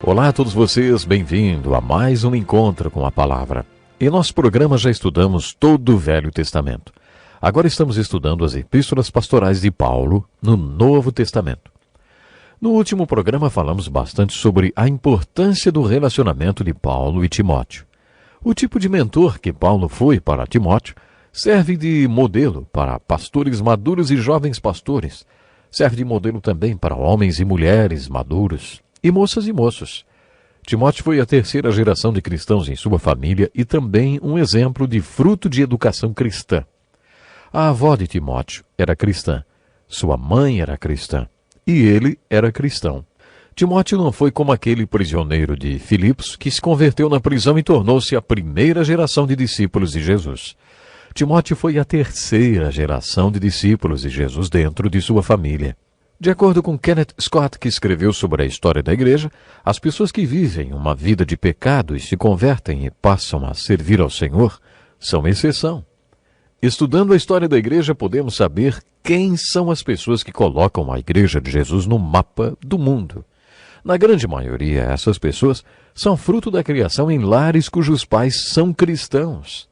Olá a todos vocês, bem-vindo a mais um Encontro com a Palavra. Em nosso programa já estudamos todo o Velho Testamento. Agora estamos estudando as epístolas pastorais de Paulo no Novo Testamento. No último programa falamos bastante sobre a importância do relacionamento de Paulo e Timóteo. O tipo de mentor que Paulo foi para Timóteo serve de modelo para pastores maduros e jovens pastores. Serve de modelo também para homens e mulheres maduros e moças e moços. Timóteo foi a terceira geração de cristãos em sua família e também um exemplo de fruto de educação cristã. A avó de Timóteo era cristã, sua mãe era cristã e ele era cristão. Timóteo não foi como aquele prisioneiro de Filipos que se converteu na prisão e tornou-se a primeira geração de discípulos de Jesus. Timóteo foi a terceira geração de discípulos de Jesus dentro de sua família. De acordo com Kenneth Scott, que escreveu sobre a história da igreja, as pessoas que vivem uma vida de pecado e se convertem e passam a servir ao Senhor são exceção. Estudando a história da igreja, podemos saber quem são as pessoas que colocam a igreja de Jesus no mapa do mundo. Na grande maioria, essas pessoas são fruto da criação em lares cujos pais são cristãos.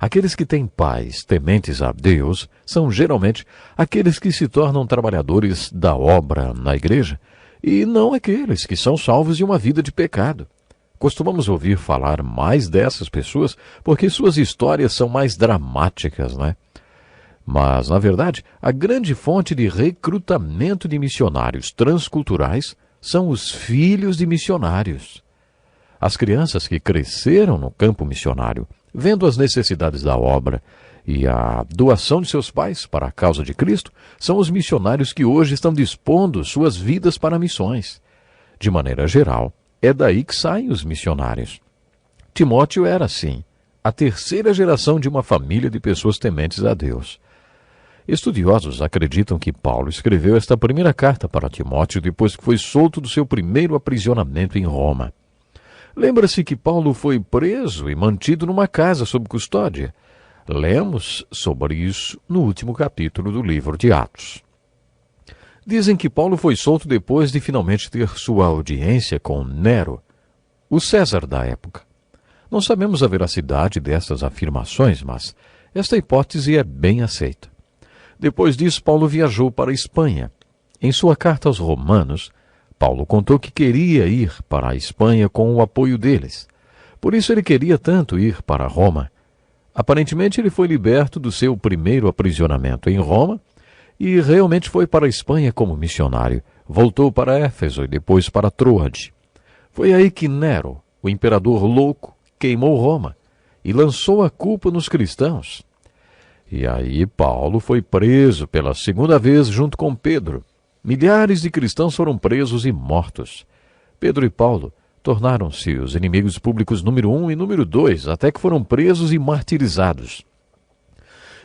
Aqueles que têm pais tementes a Deus são geralmente aqueles que se tornam trabalhadores da obra na igreja e não aqueles que são salvos de uma vida de pecado. Costumamos ouvir falar mais dessas pessoas porque suas histórias são mais dramáticas, né? Mas, na verdade, a grande fonte de recrutamento de missionários transculturais são os filhos de missionários. As crianças que cresceram no campo missionário, vendo as necessidades da obra e a doação de seus pais para a causa de Cristo, são os missionários que hoje estão dispondo suas vidas para missões. De maneira geral, é daí que saem os missionários. Timóteo era, assim, a terceira geração de uma família de pessoas tementes a Deus. Estudiosos acreditam que Paulo escreveu esta primeira carta para Timóteo depois que foi solto do seu primeiro aprisionamento em Roma. Lembra-se que Paulo foi preso e mantido numa casa sob custódia. Lemos sobre isso no último capítulo do livro de Atos. Dizem que Paulo foi solto depois de finalmente ter sua audiência com Nero, o César da época. Não sabemos a veracidade dessas afirmações, mas esta hipótese é bem aceita. Depois disso, Paulo viajou para a Espanha. Em sua carta aos Romanos, Paulo contou que queria ir para a Espanha com o apoio deles. Por isso ele queria tanto ir para Roma. Aparentemente ele foi liberto do seu primeiro aprisionamento em Roma e realmente foi para a Espanha como missionário. Voltou para Éfeso e depois para Troade. Foi aí que Nero, o imperador louco, queimou Roma e lançou a culpa nos cristãos. E aí Paulo foi preso pela segunda vez junto com Pedro. Milhares de cristãos foram presos e mortos. Pedro e Paulo tornaram-se os inimigos públicos número 1 e número 2, até que foram presos e martirizados.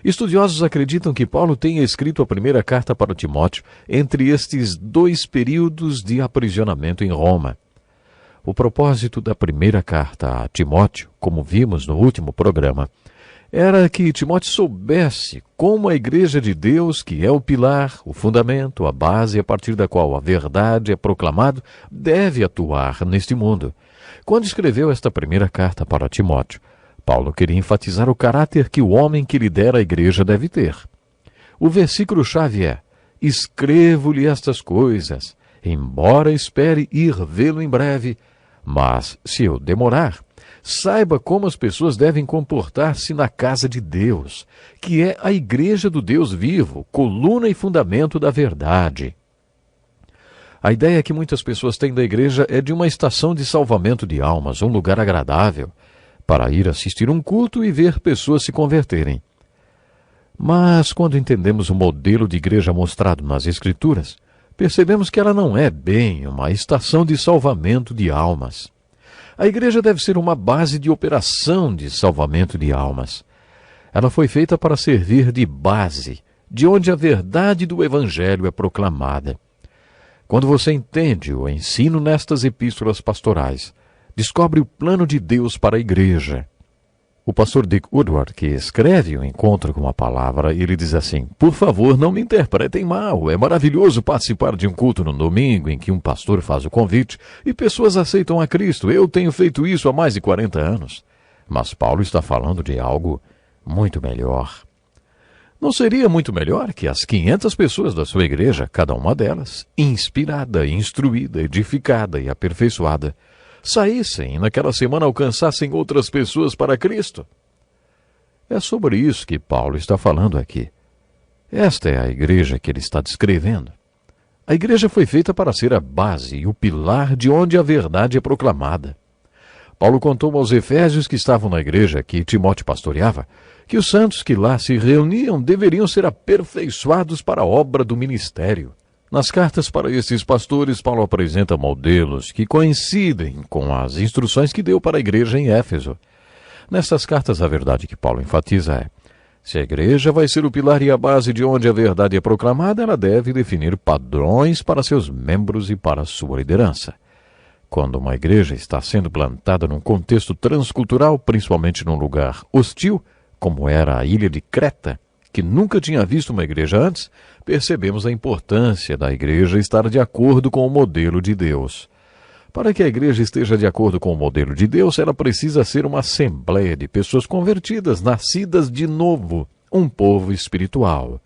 Estudiosos acreditam que Paulo tenha escrito a primeira carta para Timóteo entre estes dois períodos de aprisionamento em Roma. O propósito da primeira carta a Timóteo, como vimos no último programa, era que Timóteo soubesse como a Igreja de Deus, que é o pilar, o fundamento, a base a partir da qual a verdade é proclamada, deve atuar neste mundo. Quando escreveu esta primeira carta para Timóteo, Paulo queria enfatizar o caráter que o homem que lidera a Igreja deve ter. O versículo-chave é: escrevo-lhe estas coisas, embora espere ir vê-lo em breve, mas, se eu demorar, saiba como as pessoas devem comportar-se na casa de Deus, que é a igreja do Deus vivo, coluna e fundamento da verdade. A ideia que muitas pessoas têm da igreja é de uma estação de salvamento de almas, um lugar agradável, para ir assistir um culto e ver pessoas se converterem. Mas, quando entendemos o modelo de igreja mostrado nas Escrituras, percebemos que ela não é bem uma estação de salvamento de almas. A igreja deve ser uma base de operação de salvamento de almas. Ela foi feita para servir de base, de onde a verdade do Evangelho é proclamada. Quando você entende o ensino nestas epístolas pastorais, descobre o plano de Deus para a igreja. O pastor Dick Woodward, que escreve o Encontro com a Palavra, ele diz assim: por favor, não me interpretem mal. É maravilhoso participar de um culto no domingo em que um pastor faz o convite e pessoas aceitam a Cristo. Eu tenho feito isso há mais de 40 anos. Mas Paulo está falando de algo muito melhor. Não seria muito melhor que as 500 pessoas da sua igreja, cada uma delas, inspirada, instruída, edificada e aperfeiçoada, saíssem e naquela semana alcançassem outras pessoas para Cristo? É sobre isso que Paulo está falando aqui. Esta é a igreja que ele está descrevendo. A igreja foi feita para ser a base e o pilar de onde a verdade é proclamada. Paulo contou aos efésios que estavam na igreja que Timóteo pastoreava que os santos que lá se reuniam deveriam ser aperfeiçoados para a obra do ministério. Nas cartas para esses pastores, Paulo apresenta modelos que coincidem com as instruções que deu para a igreja em Éfeso. Nessas cartas, a verdade que Paulo enfatiza é: se a igreja vai ser o pilar e a base de onde a verdade é proclamada, ela deve definir padrões para seus membros e para sua liderança. Quando uma igreja está sendo plantada num contexto transcultural, principalmente num lugar hostil, como era a ilha de Creta, que nunca tinha visto uma igreja antes, percebemos a importância da igreja estar de acordo com o modelo de Deus. Para que a igreja esteja de acordo com o modelo de Deus, ela precisa ser uma assembleia de pessoas convertidas, nascidas de novo, um povo espiritual.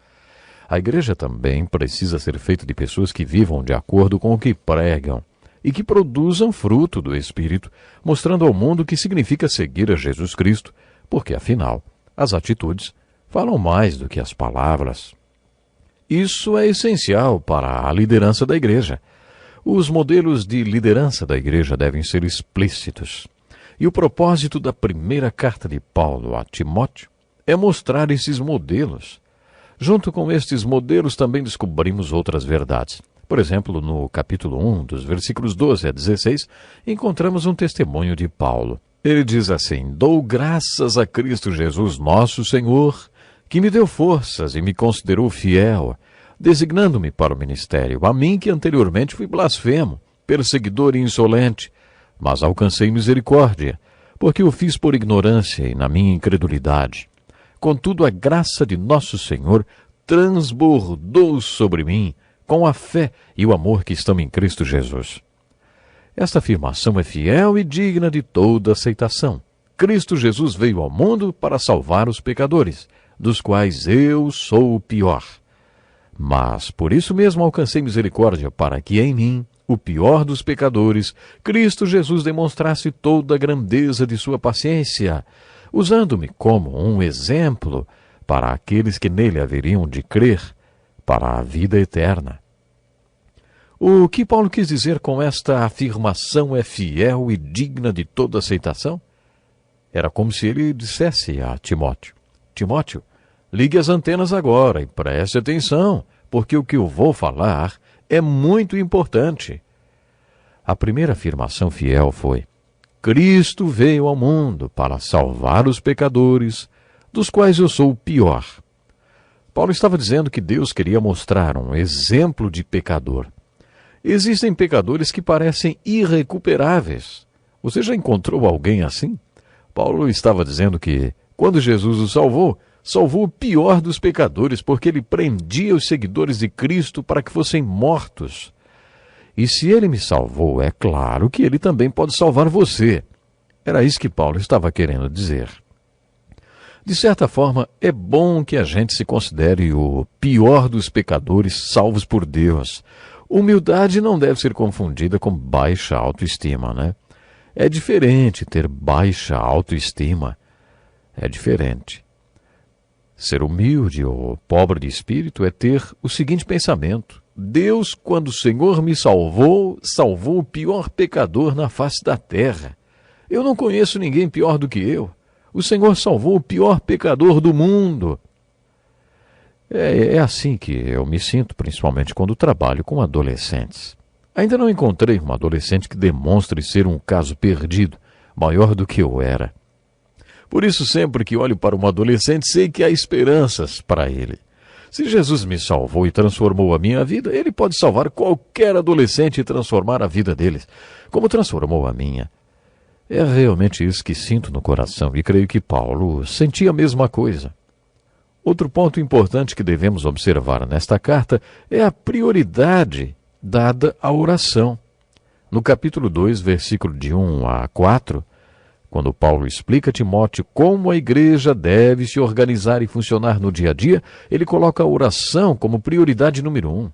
A igreja também precisa ser feita de pessoas que vivam de acordo com o que pregam e que produzam fruto do Espírito, mostrando ao mundo o que significa seguir a Jesus Cristo, porque, afinal, as atitudes falam mais do que as palavras. Isso é essencial para a liderança da igreja. Os modelos de liderança da igreja devem ser explícitos. E o propósito da primeira carta de Paulo a Timóteo é mostrar esses modelos. Junto com estes modelos também descobrimos outras verdades. Por exemplo, no capítulo 1, dos versículos 12 a 16, encontramos um testemunho de Paulo. Ele diz assim: dou graças a Cristo Jesus, nosso Senhor, que me deu forças e me considerou fiel, designando-me para o ministério, a mim que anteriormente fui blasfemo, perseguidor e insolente, mas alcancei misericórdia, porque o fiz por ignorância e na minha incredulidade. Contudo, a graça de nosso Senhor transbordou sobre mim, com a fé e o amor que estão em Cristo Jesus. Esta afirmação é fiel e digna de toda aceitação. Cristo Jesus veio ao mundo para salvar os pecadores, dos quais eu sou o pior. Mas por isso mesmo alcancei misericórdia, para que em mim, o pior dos pecadores, Cristo Jesus demonstrasse toda a grandeza de sua paciência, usando-me como um exemplo para aqueles que nele haveriam de crer, para a vida eterna. O que Paulo quis dizer com esta afirmação é fiel e digna de toda aceitação? Era como se ele dissesse a Timóteo: Timóteo, ligue as antenas agora e preste atenção, porque o que eu vou falar é muito importante. A primeira afirmação fiel foi: Cristo veio ao mundo para salvar os pecadores, dos quais eu sou o pior. Paulo estava dizendo que Deus queria mostrar um exemplo de pecador. Existem pecadores que parecem irrecuperáveis. Você já encontrou alguém assim? Paulo estava dizendo que, quando Jesus o salvou, salvou o pior dos pecadores, porque ele prendia os seguidores de Cristo para que fossem mortos. E se ele me salvou, é claro que ele também pode salvar você. Era isso que Paulo estava querendo dizer. De certa forma, é bom que a gente se considere o pior dos pecadores salvos por Deus. Humildade não deve ser confundida com baixa autoestima, né? É diferente ter baixa autoestima. É diferente. Ser humilde ou pobre de espírito é ter o seguinte pensamento: Deus, quando o Senhor me salvou, salvou o pior pecador na face da terra. Eu não conheço ninguém pior do que eu. O Senhor salvou o pior pecador do mundo. É assim que eu me sinto, principalmente quando trabalho com adolescentes. Ainda não encontrei um adolescente que demonstre ser um caso perdido, maior do que eu era. Por isso, sempre que olho para um adolescente, sei que há esperanças para ele. Se Jesus me salvou e transformou a minha vida, ele pode salvar qualquer adolescente e transformar a vida deles, como transformou a minha. É realmente isso que sinto no coração e creio que Paulo sentia a mesma coisa. Outro ponto importante que devemos observar nesta carta é a prioridade dada à oração. No capítulo 2, versículo de 1 a 4, quando Paulo explica a Timóteo como a igreja deve se organizar e funcionar no dia a dia, ele coloca a oração como prioridade número 1.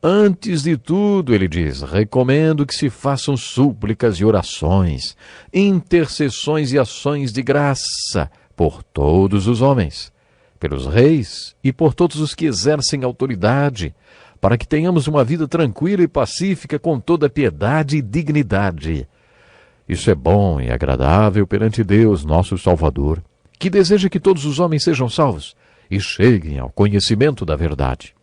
Antes de tudo, ele diz, recomendo que se façam súplicas e orações, intercessões e ações de graça por todos os homens, pelos reis e por todos os que exercem autoridade, para que tenhamos uma vida tranquila e pacífica com toda piedade e dignidade. Isso é bom e agradável perante Deus, nosso Salvador, que deseja que todos os homens sejam salvos e cheguem ao conhecimento da verdade.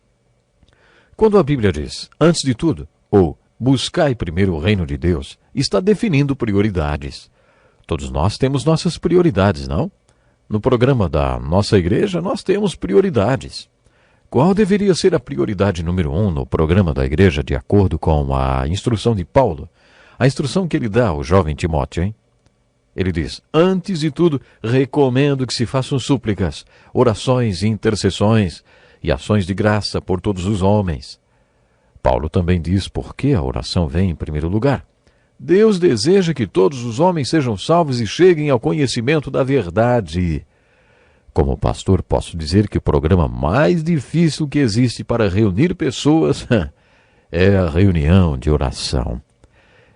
Quando a Bíblia diz, antes de tudo, ou buscai primeiro o reino de Deus, está definindo prioridades. Todos nós temos nossas prioridades, não? No programa da nossa igreja, nós temos prioridades. Qual deveria ser a prioridade número 1 no programa da igreja, de acordo com a instrução de Paulo? A instrução que ele dá ao jovem Timóteo, hein? Ele diz, antes de tudo, recomendo que se façam súplicas, orações e intercessões, e ações de graça por todos os homens. Paulo também diz por que a oração vem em primeiro lugar. Deus deseja que todos os homens sejam salvos e cheguem ao conhecimento da verdade. Como pastor, posso dizer que o programa mais difícil que existe para reunir pessoas é a reunião de oração.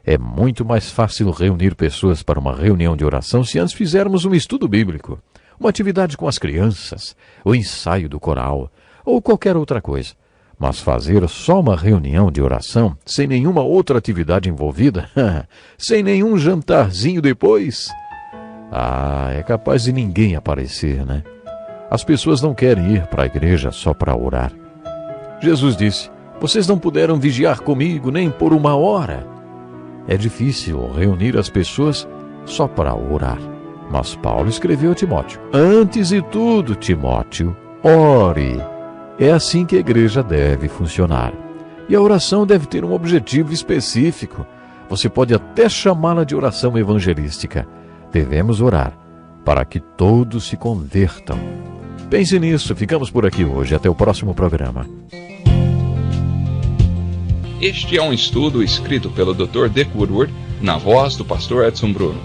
É muito mais fácil reunir pessoas para uma reunião de oração se antes fizermos um estudo bíblico, uma atividade com as crianças, o ensaio do coral, ou qualquer outra coisa. Mas fazer só uma reunião de oração, sem nenhuma outra atividade envolvida, sem nenhum jantarzinho depois, é capaz de ninguém aparecer, né? As pessoas não querem ir para a igreja só para orar. Jesus disse, vocês não puderam vigiar comigo nem por 1 hora. É difícil reunir as pessoas só para orar. Mas Paulo escreveu a Timóteo, antes de tudo, Timóteo, ore. É assim que a igreja deve funcionar. E a oração deve ter um objetivo específico. Você pode até chamá-la de oração evangelística. Devemos orar para que todos se convertam. Pense nisso. Ficamos por aqui hoje. Até o próximo programa. Este é um estudo escrito pelo Dr. Dick Woodward, na voz do pastor Edson Bruno.